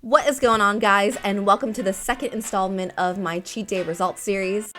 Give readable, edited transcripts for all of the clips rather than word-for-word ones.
What is going on, guys, and welcome to the second installment of my cheat day results series.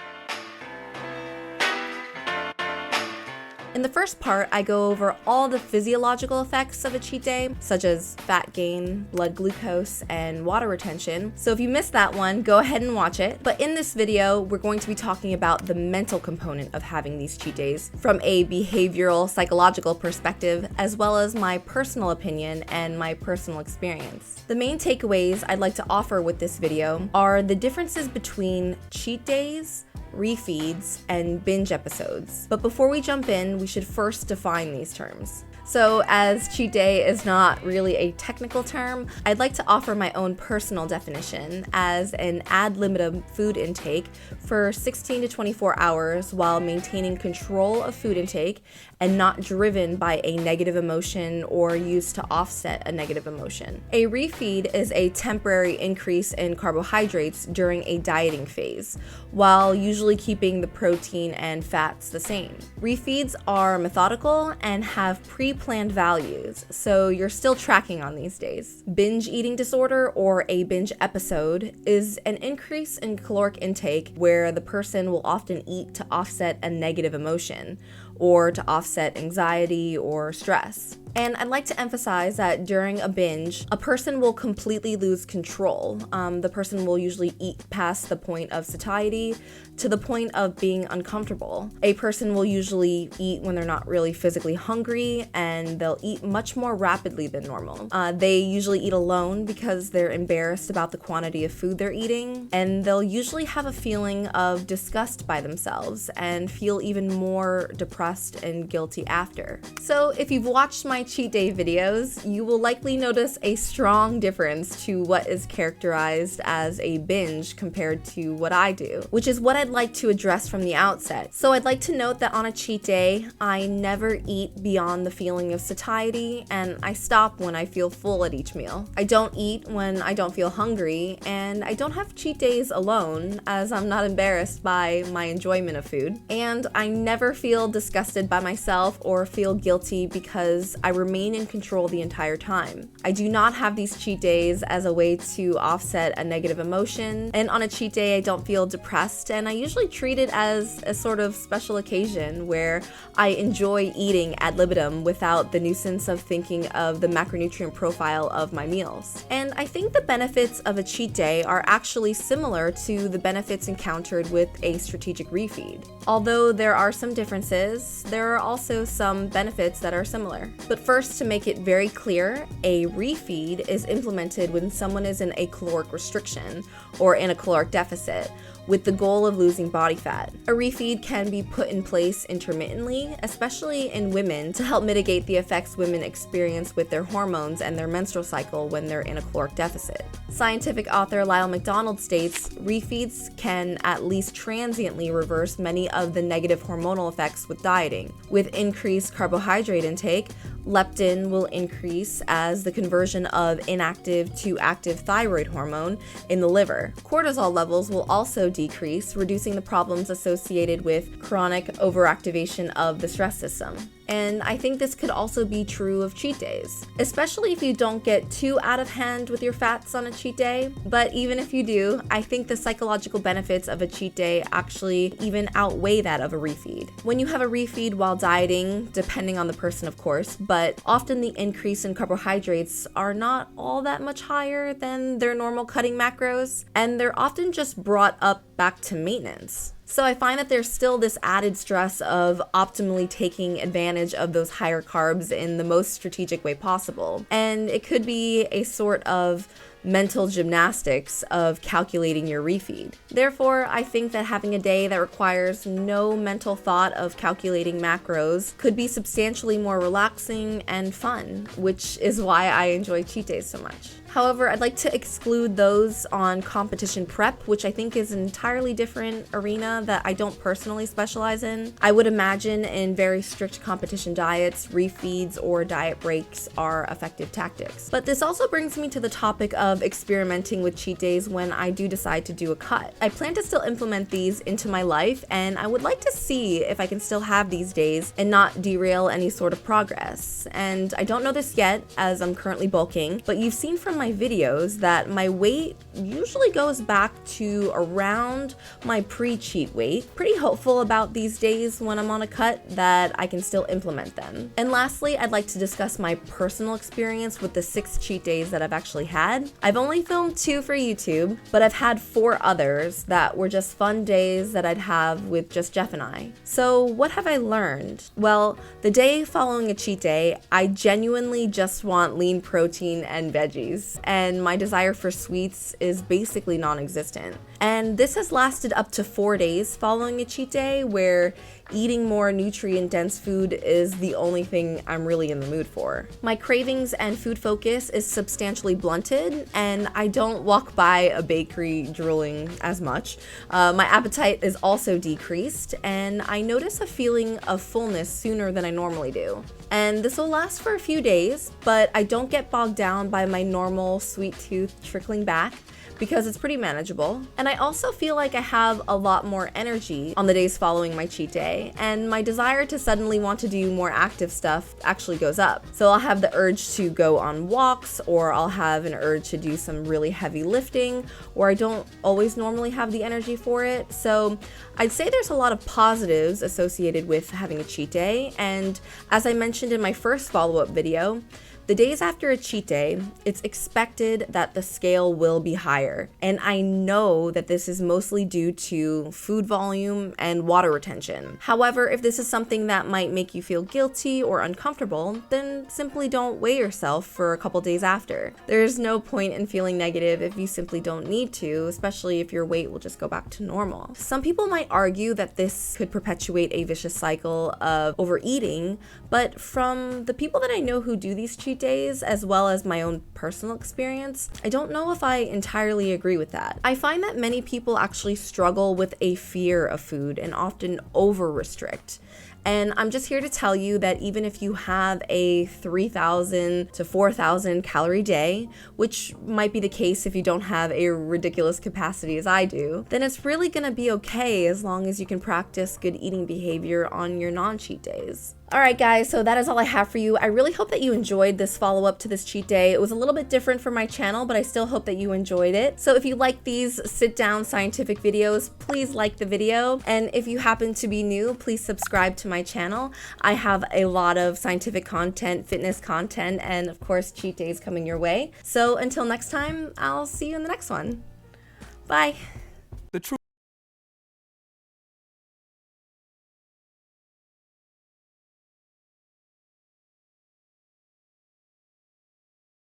In the first part, I go over all the physiological effects of a cheat day, such as fat gain, blood glucose, and water retention. So if you missed that one, go ahead and watch it. But in this video, we're going to be talking about the mental component of having these cheat days from a behavioral, psychological perspective, as well as my personal opinion and my personal experience. The main takeaways I'd like to offer with this video are the differences between cheat days, refeeds, and binge episodes. But before we jump in, we should first define these terms. So as cheat day is not really a technical term, I'd like to offer my own personal definition as an ad libitum food intake for 16 to 24 hours while maintaining control of food intake and not driven by a negative emotion or used to offset a negative emotion. A refeed is a temporary increase in carbohydrates during a dieting phase, while usually keeping the protein and fats the same. Refeeds are methodical and have pre-planned values, so you're still tracking on these days. Binge eating disorder, or a binge episode, is an increase in caloric intake where the person will often eat to offset a negative emotion or to offset anxiety or stress. And I'd like to emphasize that during a binge, a person will completely lose control. The person will usually eat past the point of satiety to the point of being uncomfortable. A person will usually eat when they're not really physically hungry, and they'll eat much more rapidly than normal. They usually eat alone because they're embarrassed about the quantity of food they're eating, and they'll usually have a feeling of disgust by themselves and feel even more depressed and guilty after. So if you've watched my cheat day videos, you will likely notice a strong difference to what is characterized as a binge compared to what I do, which is what I'd like to address from the outset. So I'd like to note that on a cheat day, I never eat beyond the feeling of satiety, and I stop when I feel full at each meal. I don't eat when I don't feel hungry, and I don't have cheat days alone, as I'm not embarrassed by my enjoyment of food. And I never feel disgusted by myself or feel guilty because I remain in control the entire time. I do not have these cheat days as a way to offset a negative emotion, and on a cheat day I don't feel depressed, and I usually treat it as a sort of special occasion where I enjoy eating ad libitum without the nuisance of thinking of the macronutrient profile of my meals. And I think the benefits of a cheat day are actually similar to the benefits encountered with a strategic refeed. Although there are some differences, there are also some benefits that are similar. But first, to make it very clear, a refeed is implemented when someone is in a caloric restriction or in a caloric deficit, with the goal of losing body fat. A refeed can be put in place intermittently, especially in women, to help mitigate the effects women experience with their hormones and their menstrual cycle when they're in a caloric deficit. Scientific author Lyle McDonald states, refeeds can at least transiently reverse many of the negative hormonal effects with dieting. With increased carbohydrate intake, leptin will increase as the conversion of inactive to active thyroid hormone in the liver. Cortisol levels will also decrease, reducing the problems associated with chronic overactivation of the stress system. And I think this could also be true of cheat days, especially if you don't get too out of hand with your fats on a cheat day. But even if you do, I think the psychological benefits of a cheat day actually even outweigh that of a refeed. When you have a refeed while dieting, depending on the person of course, but often the increase in carbohydrates are not all that much higher than their normal cutting macros, and they're often just brought up back to maintenance. So I find that there's still this added stress of optimally taking advantage of those higher carbs in the most strategic way possible. And it could be a sort of mental gymnastics of calculating your refeed. Therefore, I think that having a day that requires no mental thought of calculating macros could be substantially more relaxing and fun, which is why I enjoy cheat days so much. However, I'd like to exclude those on competition prep, which I think is an entirely different arena that I don't personally specialize in. I would imagine in very strict competition diets, refeeds or diet breaks are effective tactics. But this also brings me to the topic of experimenting with cheat days when I do decide to do a cut. I plan to still implement these into my life, and I would like to see if I can still have these days and not derail any sort of progress. And I don't know this yet, as I'm currently bulking, but you've seen from my my videos that my weight usually goes back to around my pre-cheat weight. Pretty hopeful about these days when I'm on a cut that I can still implement them. And lastly, I'd like to discuss my personal experience with the 6 cheat days that I've actually had. I've only filmed 2 for YouTube, but I've had 4 others that were just fun days that I'd have with just Jeff and I. So what have I learned? Well, the day following a cheat day, I genuinely just want lean protein and veggies, and my desire for sweets is basically non-existent. And this has lasted up to 4 days following a cheat day, where eating more nutrient-dense food is the only thing I'm really in the mood for. My cravings and food focus is substantially blunted, and I don't walk by a bakery drooling as much. My appetite is also decreased, and I notice a feeling of fullness sooner than I normally do. And this will last for a few days, but I don't get bogged down by my normal sweet tooth trickling back, because it's pretty manageable. And I also feel like I have a lot more energy on the days following my cheat day, and my desire to suddenly want to do more active stuff actually goes up. So I'll have the urge to go on walks, or I'll have an urge to do some really heavy lifting, or I don't always normally have the energy for it. So I'd say there's a lot of positives associated with having a cheat day, and as I mentioned in my first follow-up video, the days after a cheat day, it's expected that the scale will be higher, and I know that this is mostly due to food volume and water retention. However, if this is something that might make you feel guilty or uncomfortable, then simply don't weigh yourself for a couple days after. There's no point in feeling negative if you simply don't need to, especially if your weight will just go back to normal. Some people might argue that this could perpetuate a vicious cycle of overeating, but from the people that I know who do these cheat days, as well as my own personal experience, I don't know if I entirely agree with that. I find that many people actually struggle with a fear of food and often over-restrict. And I'm just here to tell you that even if you have a 3,000 to 4,000 calorie day, which might be the case if you don't have a ridiculous capacity as I do, then it's really gonna be okay as long as you can practice good eating behavior on your non-cheat days. Alright guys, so that is all I have for you. I really hope that you enjoyed this follow-up to this cheat day. It was a little bit different for my channel, but I still hope that you enjoyed it. So if you like these sit-down scientific videos, please like the video. And if you happen to be new, please subscribe to my channel. I have a lot of scientific content, fitness content, and of course cheat days coming your way. So until next time, I'll see you in the next one. Bye!